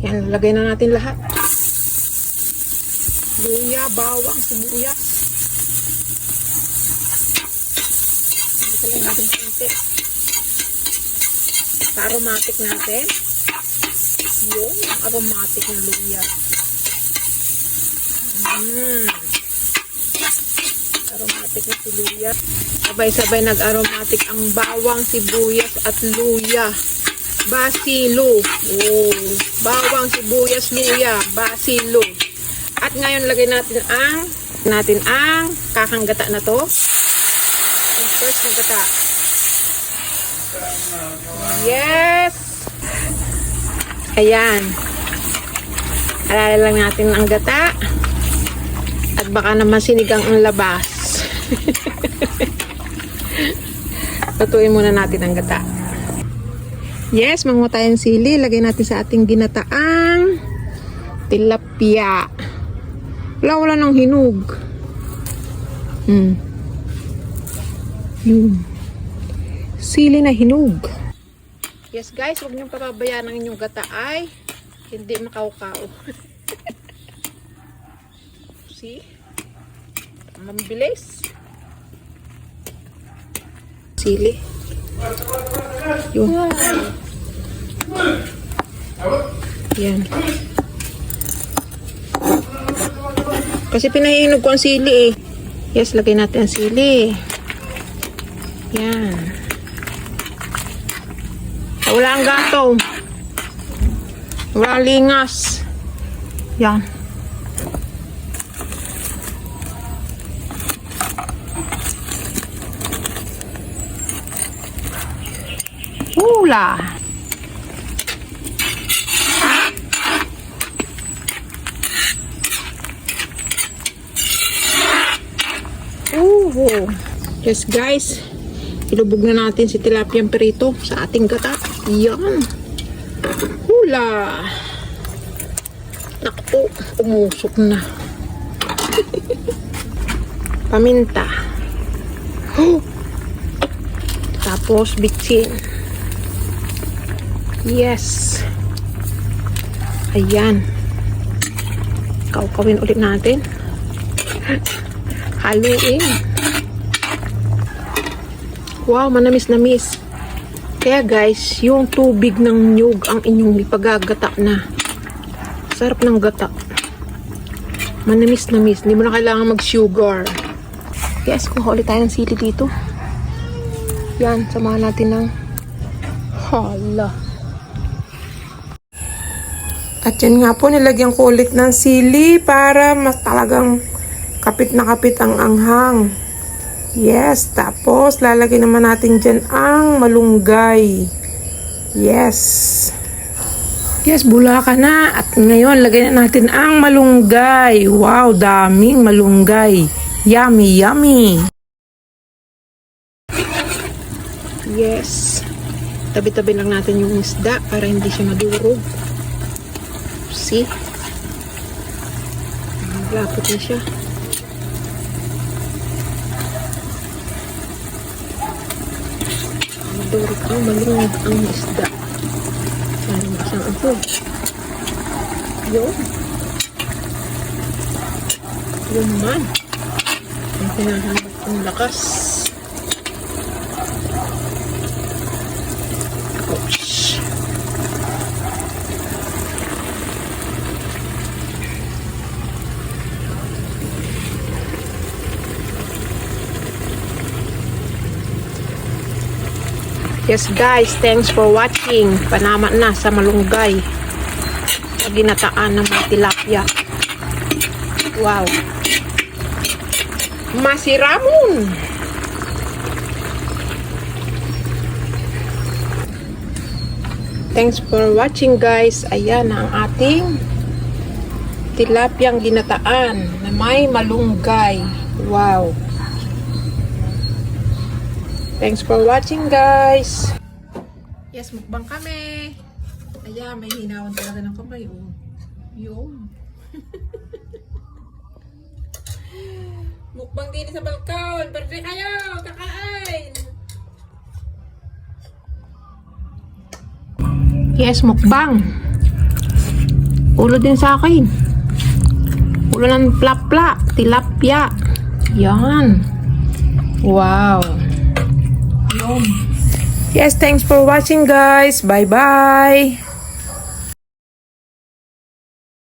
Yan, lagay na natin lahat. Luya, bawang, sibuyas. Lagay lang natin konti. Sa aromatic natin. Yung aromatic na luya. Aromatic na si luya. Sabay-sabay nag-aromatic ang bawang, sibuyas at luya. Basilo. Oh, bawang, sibuyas, luya, basilo. At ngayon lagay natin ang kakanggata na to. Ang first na gata. Yes! Ayan. Alala lang natin ang gata. At baka naman sinigang ang labas. Lutuin muna natin ang gata. Yes, manguha tayong sili. Lagay natin sa ating ginataang tilapia. Wala nang hinog. Yun. Sili na hinog. Yes guys, huwag niyong papabayaan ang inyong gata ay hindi makaukaw. See? Mabilis. Sili. Yun. Yan. Kasi pinahinog ko ang sili eh. Yes, lagay natin ang sili. Yan. Wala ang gatong. Wala ang lingas. Yan. Hula. Yes guys, ilubog na natin si tilapiyang perito sa ating gata. Yan. Hula. Naku, umusok na. Paminta. Tapos bitsin. Yes. Ayan. Kaukawin ulit natin. Haluin. Wow, manamis-namis. Kaya guys, yung tubig ng nyug ang inyong ipagagata na. Sarap ng gata. Manamis-namis. Hindi mo na kailangan mag-sugar. Yes, kuha ulit tayo ng sili dito. Yan, samahan natin ng hala. At yan nga po, nilagyan ko ulit ng sili para mas talagang kapit na kapit ang anghang. Yes, tapos lalagay naman natin dyan ang malunggay. Yes. Yes, bula ka na. At ngayon, lagay na natin ang malunggay. Wow, daming malunggay. Yummy, yummy. Yes. Tabi-tabi lang natin yung isda para hindi siya madurog. See? Lapot na siya. Madurog ang malungog ang isda. Sana isang apo. Yun. Yun man. Ang pinahanap ang lakas. Ouch. Yes guys, thanks for watching. Panama na sa malunggay. Sa ginataan ng mga tilapia. Wow. Masiramon. Thanks for watching guys. Ayan ang ating tilapiyang ginataan na may malunggay. Wow. Thanks for watching guys. Yes, mukbang kami. Ayan, may hinawan talaga ng kamay. Oh. Yun. Mukbang din sa balkon. Pwede kayo, kakain. Yes, mukbang. Ulo din sa akin. Ulo ng plapla, tilapia. Yan. Wow. Yum. Yes, thanks for watching guys. Bye-bye.